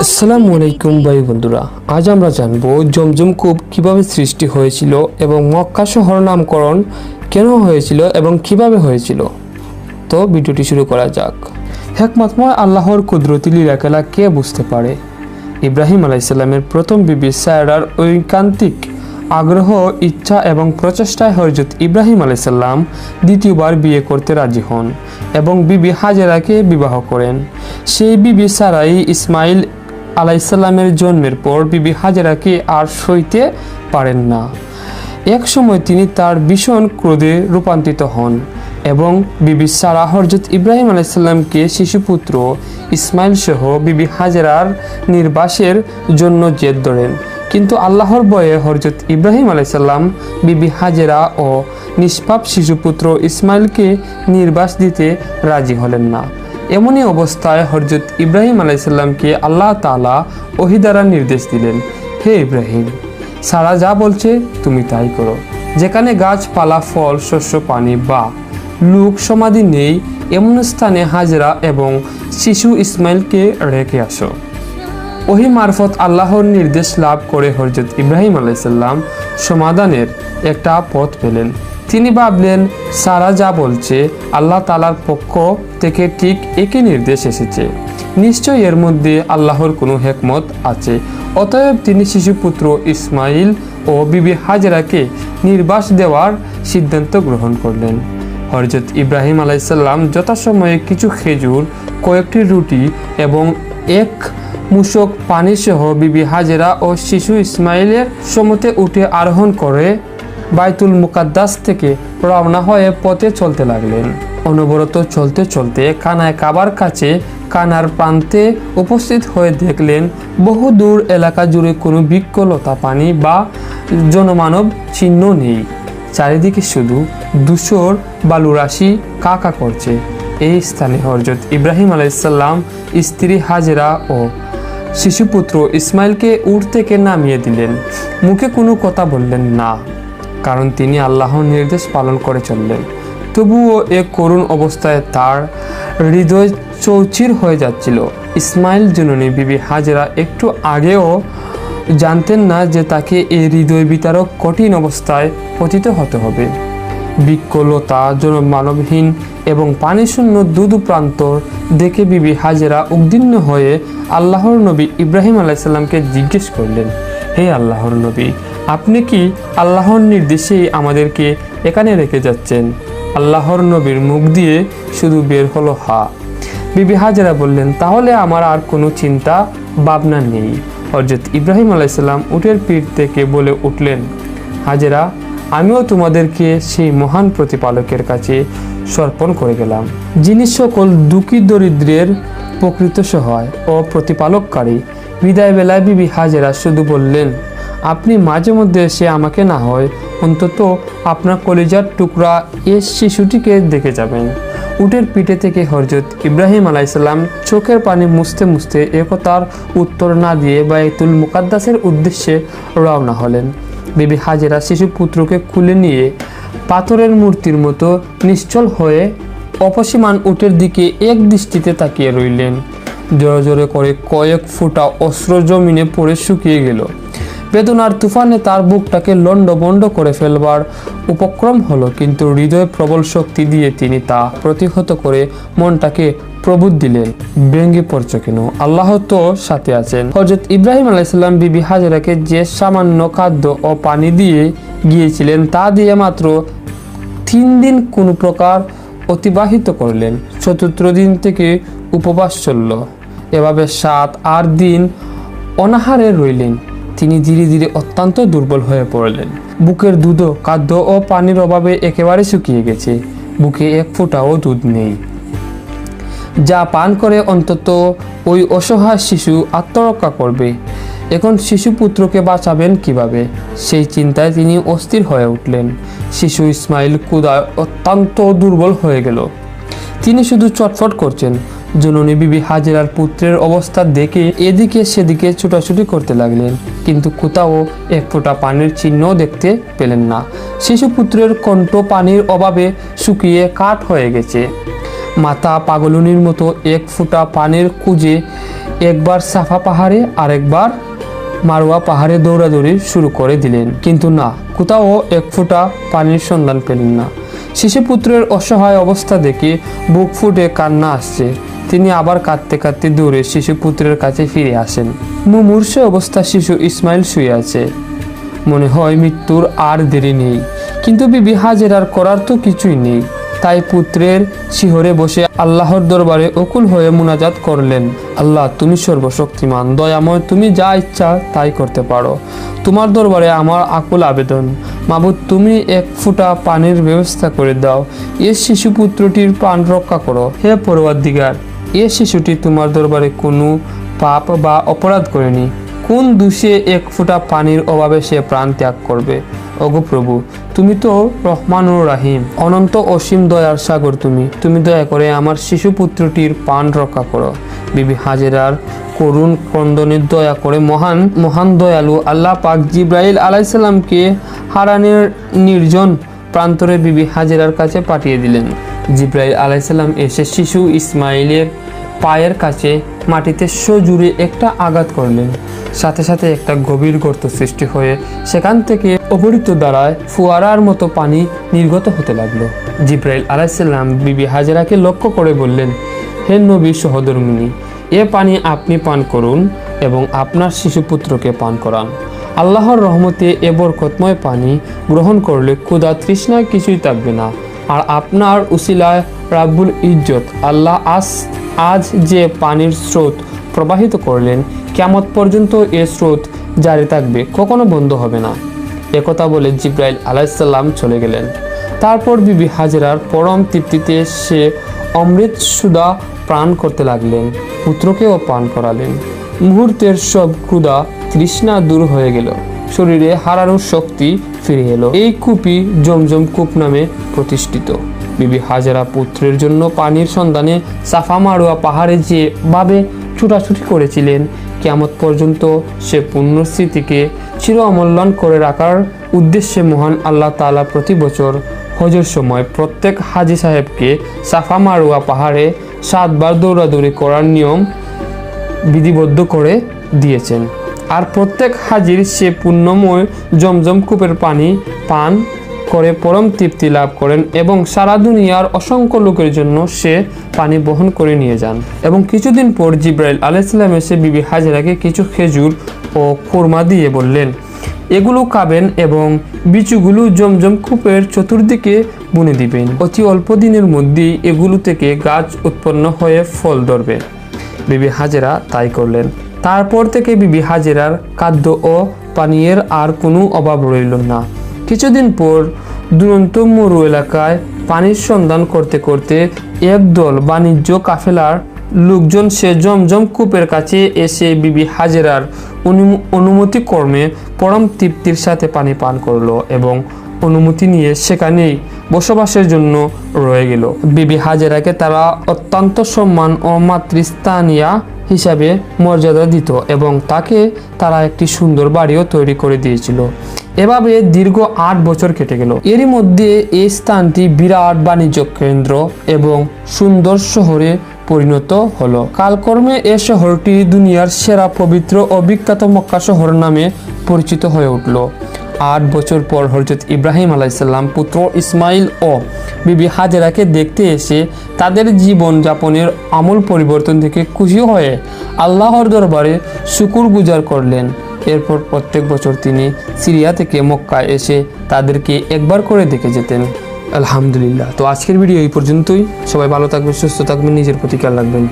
আসসালামু আলাইকুম ভাই বন্ধুরা, আজ আমরা জানবো জমজম কূপ কিভাবে সৃষ্টি হয়েছিল এবং মক্কা শহর নামকরণ কেন হয়েছিল এবং কিভাবে হয়েছিল। তো ভিডিওটি শুরু করা যাক। হিকমতময় আল্লাহর কুদরতি লীলাখেলা কে বুঝতে পারে। ইব্রাহিম আলাইসাল্লামের প্রথম বিবি সারার ঐকান্তিক আগ্রহ, ইচ্ছা এবং প্রচেষ্টায় হযরত ইব্রাহিম আলাইসাল্লাম দ্বিতীয়বার বিয়ে করতে রাজি হন এবং বিবি হাজেরাকে বিবাহ করেন। সেই বিবি সারাই ইসমাইল আলাইসাল্লামের জন্মের পর বিবি হাজেরাকে আর সইতে পারেন না। এক সময় তিনি তার ভীষণ ক্রোধে রূপান্তরিত হন এবং বিবি সারা হযরত ইব্রাহিম আলাইসাল্লামকে শিশুপুত্র ইসমাইল সহ বিবি হাজেরার নির্বাসের জন্য জেদ ধরেন। কিন্তু আল্লাহর ভয়ে হযরত ইব্রাহিম আলাইসাল্লাম বিবি হাজেরা ও নিষ্পাপ শিশুপুত্র ইসমাইলকে নির্বাস দিতে রাজি হলেন না। এমনই অবস্থায় হযরত ইব্রাহিম আলাইসাল্লামকে আল্লাহ তাআলা ওহী দ্বারা নির্দেশ দিলেন, হে ইব্রাহিম, সারা যা বলছে তুমি তাই করো। যেখানে গাছপালা, ফল, শস্য, পানি বা লোক সমাধি নেই এমন স্থানে হাজেরা এবং শিশু ইসমাইলকে রেখে আসো। ওহী মারফত আল্লাহর নির্দেশ লাভ করে হযরত ইব্রাহিম আলাইসাল্লাম সমাধানের একটা পথ পেলেন। তিনি ভাবলেন, সারা যা বলছে আল্লাহ তাআলার পক্ষ থেকে ঠিক একই নির্দেশ এসেছে, নিশ্চয়ই এর মধ্যে আল্লাহর কোনো হিকমত আছে। অতএব তিনি শিশুপুত্র ইসমাইল ও বিবি হাজেরাকে নির্বাস দেওয়ার সিদ্ধান্ত গ্রহণ করলেন। হযরত ইব্রাহিম আলাইসাল্লাম যথাসময়ে কিছু খেজুর, কয়েকটি রুটি এবং এক মূসক পানি সহ বিবি হাজেরা ও শিশু ইসমাইলের সমতে উঠে আরোহণ করে বাইতুল মুকাদ্দাস থেকে রওনা হয়ে পথে চলতে লাগলেন। অনবরত চলতে চলতে কানায় কাবার কাছে কানার প্রান্তে উপস্থিত হয়ে দেখলেন বহু দূর এলাকা জুড়ে কোনো বৃক্ষ, লতা, পানি বা জনমানব চিহ্ন নেই। চারিদিকে শুধু ধূসর বালুরাশি কা কা করছে। এই স্থানে হযরত ইব্রাহিম আলাইসাল্লাম স্ত্রী হাজেরা ও শিশুপুত্র ইসমাইলকে উট থেকে নামিয়ে দিলেন। মুখে কোনো কথা বললেন না, কারণ তিনি আল্লাহর নির্দেশ পালন করে চললেন। তবুও এক করুণ অবস্থায় তার হৃদয় চৌচির হয়ে যাচ্ছিল। ইসমাইল জননী বিবি হাজেরা একটু আগেও জানতেন না যে তাকে এই হৃদয় বিতারক কঠিন অবস্থায় পতিত হতে হবে। বৃক্ষলতা, জনমানবহীন এবং পানিশূন্য দুদু প্রান্তর দেখে বিবি হাজেরা উদ্বিগ্ন হয়ে আল্লাহর নবী ইব্রাহিম আলাইসাল্লামকে জিজ্ঞেস করলেন, হে আল্লাহর নবী, আপনি কি আল্লাহর নির্দেশেই আমাদেরকে এখানে রেখে যাচ্ছেন? আল্লাহর নবীর মুখ দিয়ে শুধু বের হলো হা। বিবি হাজেরা বললেন, তাহলে আমার আর কোনো চিন্তা ভাবনা নেই। হযরত ইব্রাহিম আলাইসাল্লাম উটের পিঠ থেকে বলে উঠলেন, হাজেরা, আমিও তোমাদেরকে সেই মহান প্রতিপালকের কাছে সমর্পণ করে গেলাম, যিনি সকল দুঃখী দরিদ্রের প্রকৃত সহায় ও প্রতিপালককারী। বিদায় বেলায় বিবি হাজেরা শুধু বললেন, আপনি মাঝে মধ্যে এসে আমাকে না হয় অন্তত আপনার কলিজার টুকরা এ শিশুটিকে দেখে যাবেন। উটের পিঠে থেকে হযরত ইব্রাহিম আলাইসাল্লাম চোখের পানি মুছতে মুছতে একথার উত্তর না দিয়ে বাইতুল মুকাদ্দাসের উদ্দেশ্যে রওনা হলেন। বিবি হাজেরা শিশু পুত্রকে খুলে নিয়ে পাথরের মূর্তির মতো নিশ্চল হয়ে অপসীমান উটের দিকে এক দৃষ্টিতে তাকিয়ে রইলেন। জোরে জোরে করে কয়েক ফোঁটা অশ্র জমিনে পড়ে শুকিয়ে গেল। বেদনার তুফানে তার বুকটাকে লণ্ডভণ্ড করে ফেলবার উপক্রম হলো, কিন্তু হৃদয়ে প্রবল শক্তি দিয়ে তিনি তা প্রতিহত করে মনটাকে প্রবোধ দিলেন, ভেঙে পড়ছে কেন, আল্লাহ তো সাথে আছেন। হযরত ইব্রাহিম আলাইসাল্লাম বিবি হাজেরাকে যে সামান্য খাদ্য ও পানি দিয়ে গিয়েছিলেন তা দিয়ে মাত্র 3 দিন কোনো প্রকার অতিবাহিত করলেন। চতুর্থ দিন থেকে উপবাস চলল। এভাবে 7-8 দিন অনাহারে রইলেন। তিনি ধীরে ধীরে অত্যন্ত দুর্বল হয়ে পড়লেন। বুকের দুধ, খাদ্য ও পানির অভাবে একেবারে শুকিয়ে গেছে। বুকে এক ফোঁটাও দুধ নেই, যা পান করে অন্তত ওই অসহায় শিশু আত্মরক্ষা করবে। এখন শিশুপুত্রকে বাঁচাবেন কিভাবে, সেই চিন্তায় তিনি অস্থির হয়ে উঠলেন। শিশু ইসমাইল ক্ষুধায় অত্যন্ত দুর্বল হয়ে গেল। তিনি শুধু চটফট করছেন। জননী বিবি হাজেরার পুত্রের অবস্থা দেখে এদিকে সেদিকে ছুটাছুটি করতে লাগলেন, কিন্তু কোথাও এক ফোঁটা পানির চিহ্নও দেখতে পেলেন না। শিশুপুত্রের কণ্ঠ পানির অভাবে শুকিয়ে কাঠ হয়ে গেছে। মাথা পাগলুনির মতো এক ফোঁটা পানির খুঁজে একবার সাফা পাহাড়ে আরেকবার মারওয়া পাহাড়ে দৌড়াদৌড়ি শুরু করে দিলেন, কিন্তু না, কোথাও এক ফোঁটা পানির সন্ধান পেলেন না। শিশুপুত্রের অসহায় অবস্থা দেখে বুক ফুটে কান্না আসছে। তিনি আবার কাঁদতে কাঁদতে দৌড়ে শিশুপুত্রের কাছে ফিরে আসেন। মুমূর্ষ অবস্থা শিশু ইসমাইল শুয়ে আছে। মনে হয় মৃত্যুর আর দেরি নেই, কিন্তু বিবি হাজেরার করার তো কিছুই নেই। তাই পুত্রের শিহরে বসে আল্লাহর দরবারে অকুল হয়ে মুনাজাত করলেন, আল্লাহ তুমি সর্বশক্তিমান, দয়াময়, তুমি যা ইচ্ছা তাই করতে পারো। তোমার দরবারে আমার আকুল আবেদন, মাবুদ তুমি এক ফোঁটা পানির ব্যবস্থা করে দাও। এ শিশুপুত্রটির প্রাণ রক্ষা করো। হে পরওয়ারদিগার, এ শিশুটি তোমার দরবারে কোনো পাপ বা অপরাধ করেনি। কোন দোষে এক ফোঁটা পানির অভাবে সে প্রাণ ত্যাগ করবে? ওগো প্রভু, তুমি তো রহমানুর রাহিম, অনন্ত অসীম দয়ার সাগর। তুমি দয়া করে আমার শিশুপুত্রটির প্রাণ রক্ষা করো। বিবি হাজেরার করুণ ক্রন্দনে দয়া করে মহান দয়ালু আল্লাহ পাক জিব্রাইল আলাইসাল্লামকে হারানের নির্জন প্রান্তরে বিবি হাজেরার কাছে পাঠিয়ে দিলেন। জিব্রাইল আলাইসাল্লাম এসে শিশু ইসমাইলের পায়ের কাছে মাটিতে সজোরে একটা আঘাত করলেন। সাথে সাথে একটা গভীর গর্ত সৃষ্টি হয়ে সেখান থেকে অপরিত দ্বারায় ফোয়ারার মতো পানি নির্গত হতে লাগলো। জিব্রাইল আলাইসাল্লাম বিবি হাজেরাকে লক্ষ্য করে বললেন, হে নবী সহধর্মিনী, এ পানি আপনি পান করুন এবং আপনার শিশুপুত্রকে পান করান। আল্লাহর রহমতে এ বরকতময় পানি গ্রহণ করলে ক্ষুধা তৃষ্ণা কিছুই থাকবে না। আর আপনার উসিলায় রাব্বুল ইজ্জত আল্লাহ আজ যে পানির স্রোত প্রবাহিত করলেন, কিয়ামত পর্যন্ত এ স্রোত জারি থাকবে, কখনো বন্ধ হবে না। একথা বলে জিব্রাইল আলাইসাল্লাম চলে গেলেন। তারপর বিবি হাজেরার পরম তৃপ্তিতে সে অমৃত সুধা পান করতে লাগলেন, পুত্রকেও পান করালেন। মুহূর্তের সব ক্ষুধা তৃষ্ণা দূর হয়ে গেল, শরীরে হারানোর শক্তি ফিরে এলো। এই কূপই জমজম কূপ নামে প্রতিষ্ঠিত। বিবি হাজেরা পুত্রের জন্য পানির সন্ধানে সাফা মারওয়া পাহাড়ে যেভাবে ছুটাছুটি করেছিলেন, কিয়ামত পর্যন্ত সে পুণ্য স্মৃতিকে চির অমূল্যায়ন করে রাখার উদ্দেশ্যে মহান আল্লাহ তাআলা প্রতি বছর হজের সময় প্রত্যেক হাজি সাহেবকে সাফা মারওয়া পাহাড়ে 7 বার দৌড়াদৌড়ি করার নিয়ম বিধিবদ্ধ করে দিয়েছেন। আর প্রত্যেক হাজির সে পুণ্যময় জমজম কূপের পানি পান করে পরম তৃপ্তি লাভ করেন এবং সারা দুনিয়ার অসংখ্য লোকের জন্য সে পানি বহন করে নিয়ে যান। এবং কিছুদিন পর জিব্রাইল আলাইহিসসালাম এসে বিবি হাজেরাকে কিছু খেজুর ও খুরমা দিয়ে বললেন, এগুলো খাবেন এবং বিচুগুলো জমজম কূপের চতুর্দিকে বুনে দিবেন। অতি অল্প দিনের মধ্যেই এগুলো থেকে গাছ উৎপন্ন হয়ে ফল ধরবে। বিবি হাজেরা তাই করলেন। তারপর থেকে বিবি হাজেরার খাদ্য ও পানীয়ের আর কোনো অভাব রইল না। কিছুদিন পর দুরন্ত মরু এলাকায় পানির সন্ধান করতে করতে একদল বাণিজ্য কাফেলার লোকজন সে জমজম কূপের কাছে এসে বিবি হাজেরার অনুমতি কর্মে পরম তৃপ্তির সাথে পানি পান করলো এবং অনুমতি নিয়ে সেখানেই বসবাসের জন্য রয়ে গেল। বিবি হাজেরাকে তারা অত্যন্ত সম্মান ও মাতৃস্থানীয়া হিসাবে মর্যাদা দিত এবং তাকে তারা একটি সুন্দর বাড়িও তৈরি করে দিয়েছিল। এভাবে দীর্ঘ 8 বছর কেটে গেল। এরই মধ্যে এই স্থানটি বিরাট বাণিজ্য কেন্দ্র এবং সুন্দর শহরে পরিণত হলো। কালক্রমে এ শহরটি দুনিয়ার সেরা পবিত্র ও বিখ্যাত মক্কা শহর নামে পরিচিত হয়ে উঠল। 8 বছর পর হযরত ইব্রাহিম আলাইহিসসালাম পুত্র ইসমাইল ও বিবি হাজেরাকে দেখতে এসে তাদের জীবন যাপনের আমূল পরিবর্তন থেকে খুশি হয়ে আল্লাহর দরবারে শুকরগুজার করলেন। এরপর প্রত্যেক বছর তিনি সিরিয়া থেকে মক্কায় এসে তাদেরকে একবার করে দেখে যেতেন। আলহামদুলিল্লাহ। তো আজকের ভিডিও এই পর্যন্তই। সবাই ভালো থাকবেন, সুস্থ থাকবেন, নিজের প্রতি খেয়াল রাখবেন।